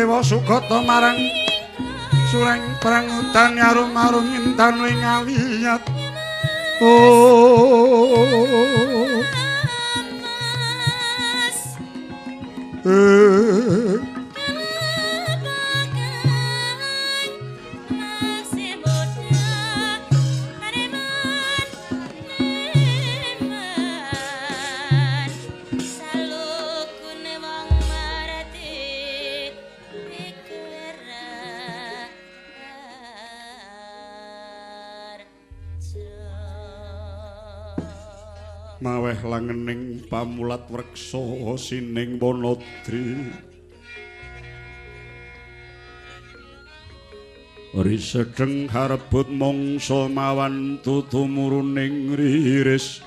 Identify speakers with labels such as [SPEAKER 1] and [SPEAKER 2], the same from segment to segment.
[SPEAKER 1] dewa sugata marang sureng perang udan arum-arum intan wing awiyat maweh langening pamulat wreksa sining Wanadri risedeng harebut mangsa mawan tutumuruning riris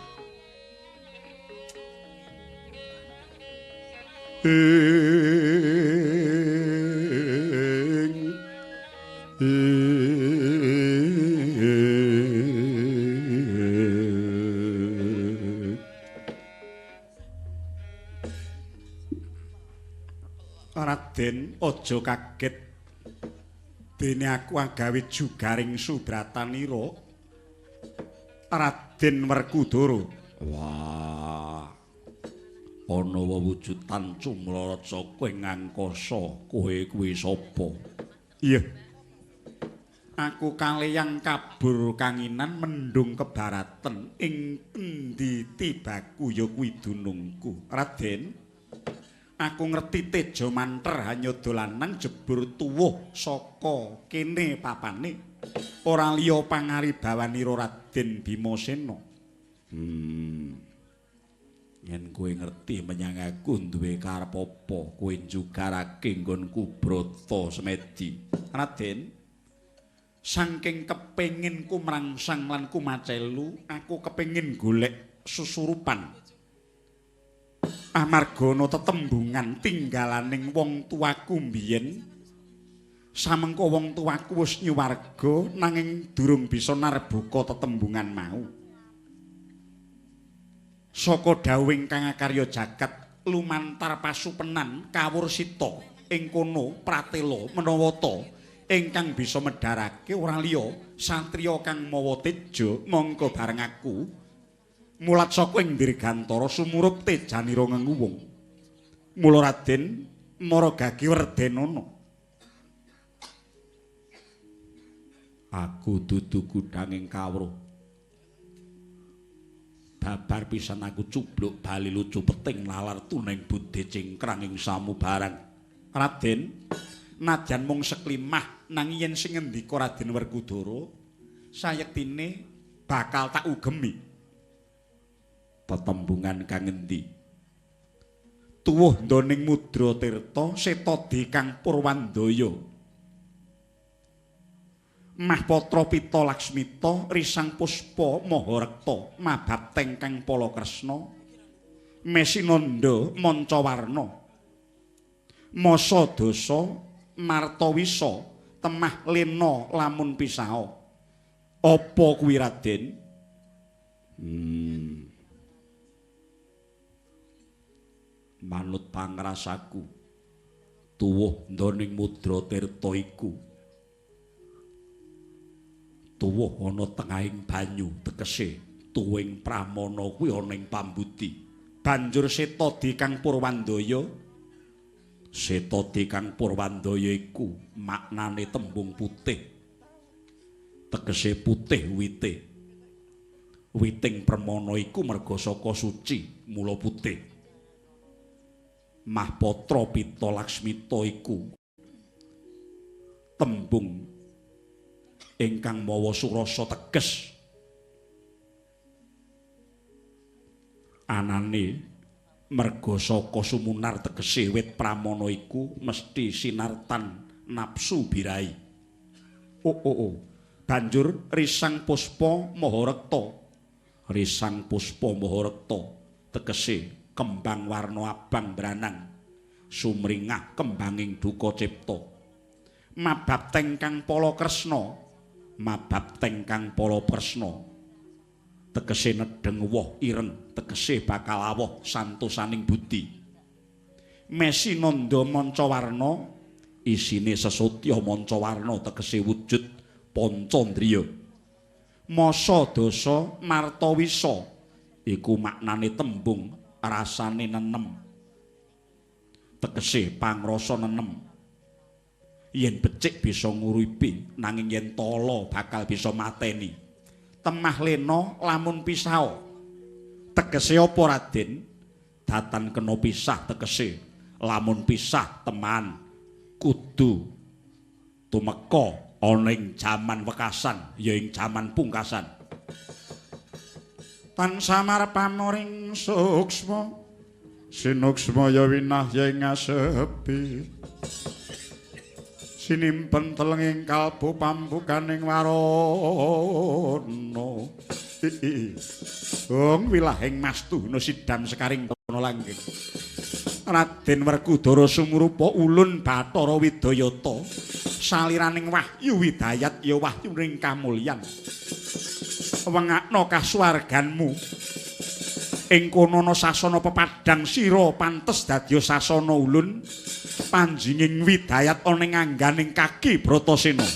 [SPEAKER 1] Raden aja kaget dene aku agawe jugaring Subratanira Raden Werkudara. Wah ana wewujudan Cumlaratsa kowe ngangkasa kowe kuwi sapa? Iya. Aku kaleyang kabur kanginan mendung kebaraten ing endi tibaku ya kuwi dunungku. Raden aku ngerti teja manter hanya dolanan jebur tuwuh saka kene papane ora liya pangaribawanira Raden Bimasena. Yen kowe ngerti menyang aku duwe karep apa kowe njugarake nggonku Brata Semedi. Raden, saking kepenginku mrangsang lan kumacelu, aku kepengin golek susurupan. Amarga ana tetembungan tinggalaning wong tuaku mbiyen samengko wong tuaku wis nyuwarga nanging durung bisa narbuka tetembungan mau saka dawuh kang akarya jagat lumantar pasupenan kawursita ing kono pratela menawa ta ingkang bisa medharake ora liya satriya kang mawa teja mongko bareng aku mulat saka ing dirgantara sumurup tejanira ngenguwung. Mula Raden Maragagi Werdenana. Aku dudu gudhanging kawruh. Babar pisan aku cubluk bali lucu peting lalar tuning budhe cingkrang ing samubarang. Raden, nadyan mung seklimah nanging yen sing ngendika Raden Werkudara sayektine bakal tak ugemi. Tetembungan kang endi? Tuwuh ndoning Mudra Tirta Setadi kang Purwandaya. Mahpatra Pita Laksmita Risang Puspa Maharekta Mabapteng kang Palakresna Mesinanda Mancawarna Masa Dasa Martawisa Temah Lena lamun pisao. Apa kuwi Raden? Manut pangrasaku tuwuh ndoning Mudra Tirta iku tuwuh ana tengahing banyu tegese tuwing pramana kuwi ana ing pambudi. Banjur Setadi kang Purwandaya iku maknane tembung putih tegese putih wite. Witing permana iku merga saka suci mula putih. Mahpatra Pita Laksmita iku tembung ingkang mawa surasa teges. Anane merga saka sumunar tegese wit pramana iku mesti sinartan nafsu birahi. Banjur Risang Puspa Maharekta. Risang Puspa Maharekta tegese kembang warna abang branang sumringah kembanging duka cipta. Mabapteng kang Palakresna tegese nedheng woh ireng tegese bakal awoh santosaning budi. Mesinanda Mancawarna isine sesotya mancawarna tegese wujud pancandriya. Masa dasa martawisa iku maknane tembung rasane nenem. Tegese pangrasa nenem. Yen becik bisa nguripi nanging yen tala bakal bisa mateni. Temah lena lamun pisao. Tegese apa Raden? Datan kena pisah tegese. Lamun pisah teman kudu tumeka ana ing jaman wekasan ya ing jaman pungkasan. Tansah marpamoring suksma sinuksma ya winah ya ing ngasepi. Sinimpen telenging kalbu pambukaning warana. Wong wilahing Mastuna sidam sekaring kono langgeng. Raden Werkudara sumrupa ulun Bathara Widayata. Saliraning wahyu widayat ya wahyuning kamulyan. Wengakna kasuwarganmu. Ing kono ana sasana pepadang sira pantes dadya sasana ulun. Panjinging widayat ana ing angganing kaki Bratasena.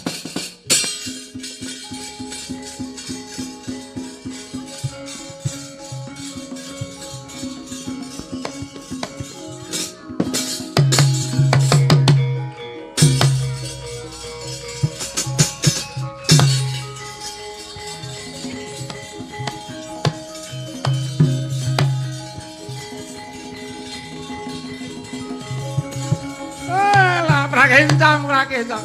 [SPEAKER 1] Prakencang.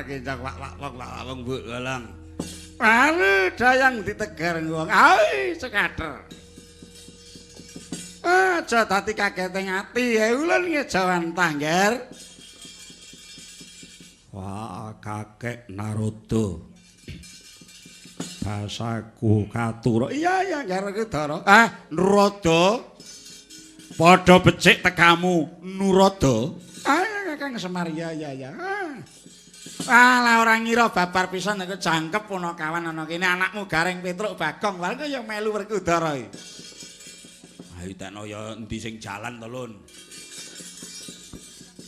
[SPEAKER 1] Genjang wak mbok lalang. Anu dayang ditegar wong. Ai cekater. Aja dadi kageteng ati ya ulun ngejawan tangger. Wah kakek Narada. Basaku katura. Iya Ngarep Dara. Narada. Padha becik tegamu Narada. Kakang Semar ya. Lah ora ngira babar pisan iku jangkep ana kawan ana kene anakmu Gareng Petruk Bagong wae ya melu Werkudara iki. Ayo tekno ya endi sing jalan to Lun.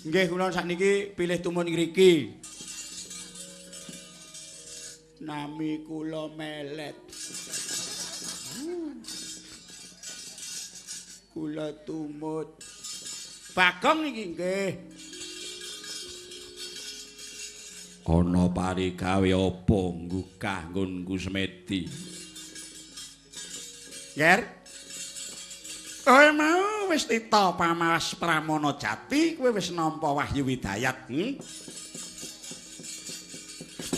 [SPEAKER 1] Nggih kula sakniki pilih tumun ngriki. Nami kula Melet. Kula tumut. Bagong iki nggih. Ana parigawe apa nggugah nggonku Semedi. Nger. Kowe mau wis tita pamawas Pramana Jati, kowe wis nampa wahyu widayat.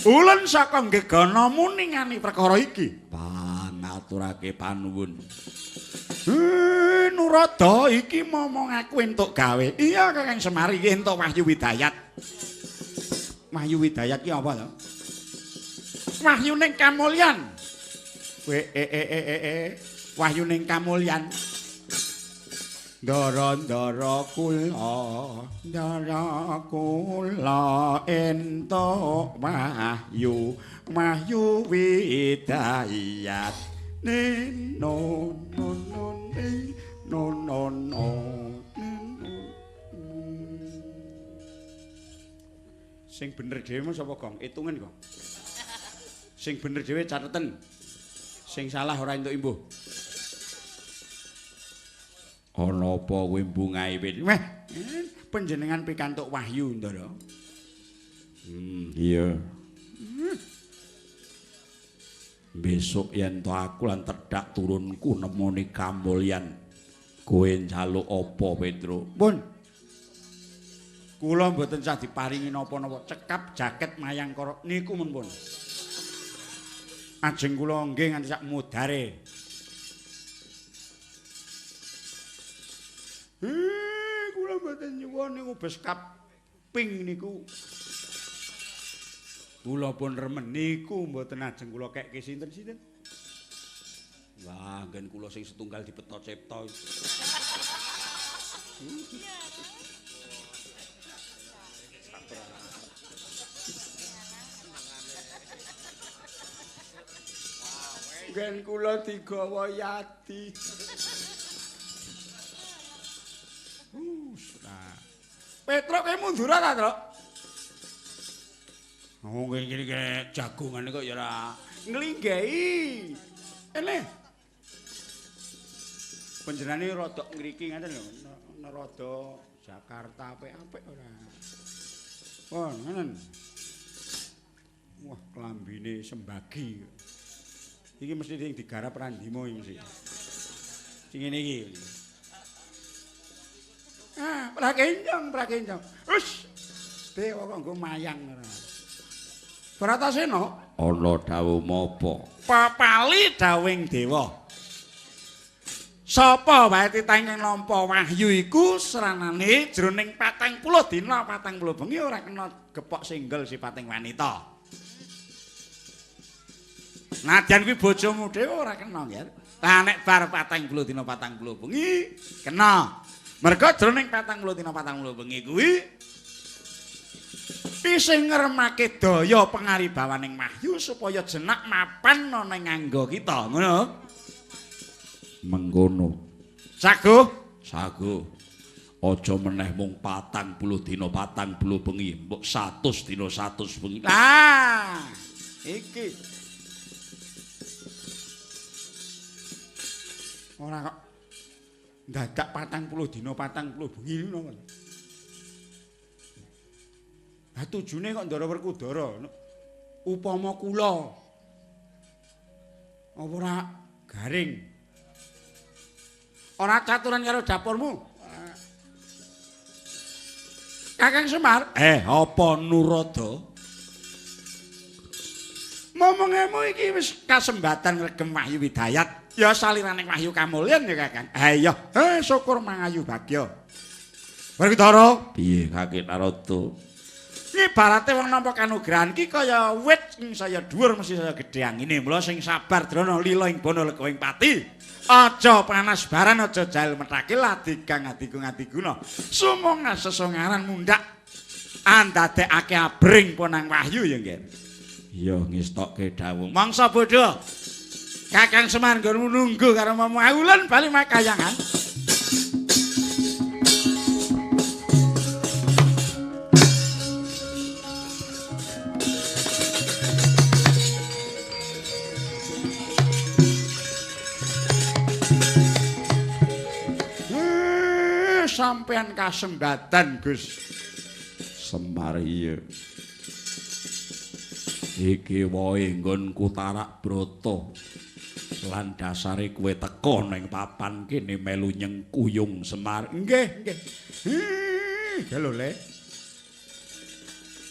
[SPEAKER 1] Ulun saka geganamu ningani perkara iki. Panaturake panuwun. Narada iki momong aku entuk gawe. Iya Kakang Semar iki entuk wahyu widayat. Wahyu widayat ki apa to? Wahyu ning kamulyan. Wahyu ning kamulyan. Ndara kula entuk wahyu widayat non sing bener dhewe mung sapa Gong? Itungan kok. Sing bener dhewe cateten. Sing salah ora entuk imbuh. Ana apa kowe mbungahe wit? Weh, panjenengan pikantuk wahyu, Ndara. Iya. Besok yen to aku lan tedhak turunku nemoni kamulyan. Kowe njaluk apa, Petro? Pun. Kula mboten sah diparingi napa-napa. Cekap jaket mayang kara niku mun pun. Ajeng kula nggih nganti sak mudare. Kula mboten nyuwun niku beskap ping niku. Kula pun remen niku mboten ajeng kula kekke sinten-sinten. Wah, nggen kula sing setunggal dipeta cipta. Nggen kula digawa yati. Petro kowe mundur ta, Tro? Oh, iki jagongane kok ya ora nglinggahi. Ene. Panjenengane rada ngriki ngaten lho, rada Jakarta apik-apik ora. Oh, ngoten. Wah, klambine sembagi. Iki mesti sing digarap Randimo iki mesti. Sing ngene iki. Prakencang. Wis. Dewa kok nggo mayang ora. Bratasena ana dawuh mapa? Papali dawing dewa. Sapa wae titahing nampa wahyu iku seranane jroning 40 dina 40 bengi ora kena gepok singgel sipating wanita. Nadyan kuwi bojomu dhewe ora kena ya. Lah nek bar 40 dina 40 bengi kena. Merga jroning 40 dina 40 bengi kuwi isih ngremake daya pangaribawaning wahyu supaya jenak mapan ana ing nganggo kita, ngono. Mengkono. Saguh. Aja meneh mung 40 dina 40 bengi, mbok 100 dina 100 bengi. Lah, iki. Ora kok dadak 40 dina 40 bengi ngono. Lah tujune kok Ndara Werkudara. Upama kula apa ora garing. Ora caturan karo dapurmu. Kakang Semar, apa Nurada? Momongemu iki wis kasembatan ngregem wahyu widayat. Ya saliraning wahyu kamulyan ya Kakang. Iya, syukur mangayu bagya. Werkudara, piye Kakang Narada? Ibarate wong nampa kanugrahan iki kaya wit sing saya dhuwur mesti saya gedhe angine. Mula sing sabar drana lila ing bono lega ing pati. Aja panas baran aja jael metake ladigang adiguna. Sumonga sesongaran mundhak andadekake abring ponang wahyu ya nggih. Iya ngestokke dawuh. Mangsa bodho. Kakang Semar nggon nunggu karo Mama Aulan bali makayangan. Sampean kasembatan Gus Semar iya. Iki wae nggonku tarak brata. Lan dasare kowe teka ning papan kene melu nyengkuyung Semar. Nggih. Lho Le.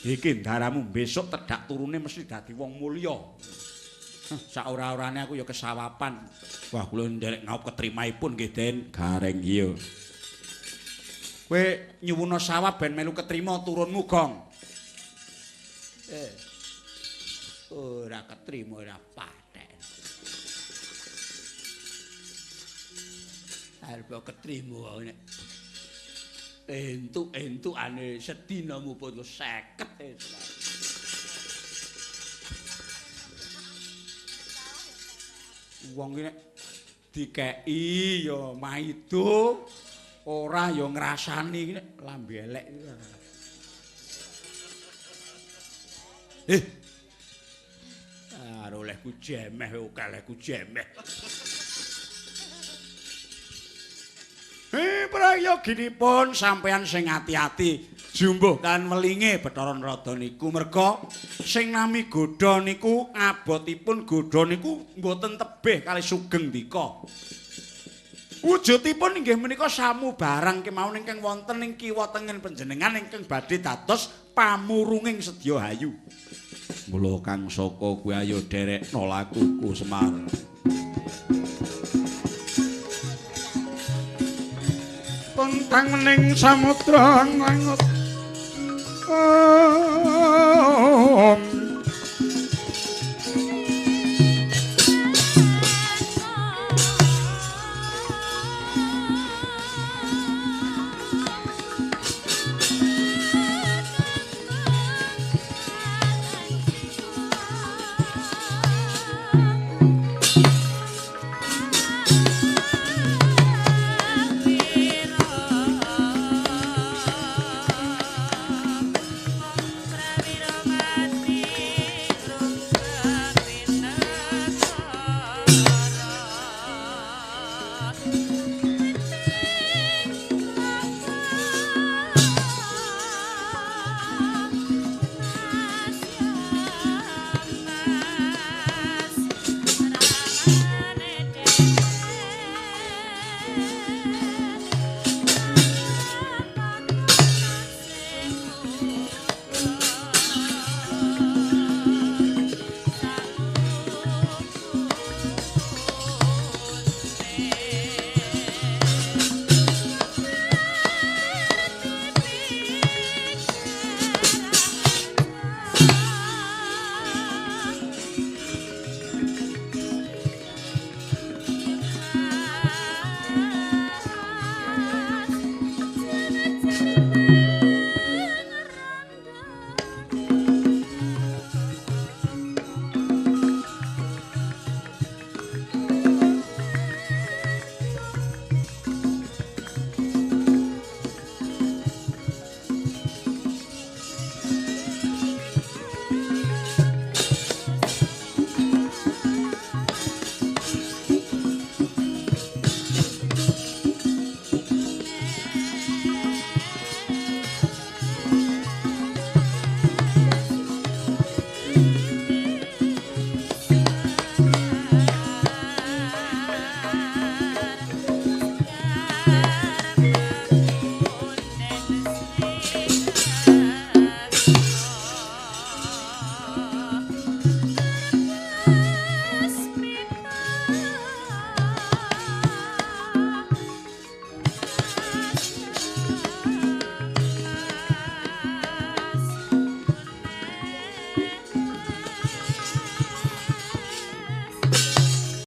[SPEAKER 1] Iki ndaramu besok tedhak turune mesti dadi wong mulya. Sak ora-orane aku ya kesawapan. Wah kula nderek ngaup ketrimaipun nggih Den. Gareng iya. Kowe nyuwuna sawab ben melu ketrima turunmu Gong. Ora ketrima ora paten.
[SPEAKER 2] arep ketrima nek entuk-entukane sedina mumpun 50.
[SPEAKER 1] Wong iki nek dikeki ya maido, ora ya ngrasani iki nek lambe elek iki.
[SPEAKER 2] Olehku jemeh, olehku jemeh.
[SPEAKER 1] Prayoginipun sampeyan sing ati-ati jumbuh kan melinge Bathara Narada niku merga sing nami Godha niku abotipun Godha niku mboten tebih kali sugeng dika. Wujudipun inggih menika samu barang kemawon ingkang wonten ing kiwa tengen panjenengan ingkang badhe dados pamurunging sedya hayu. Mula Kang Saka kuwi ayo derekno lakuku Semar. Tentang ning samudra ngangot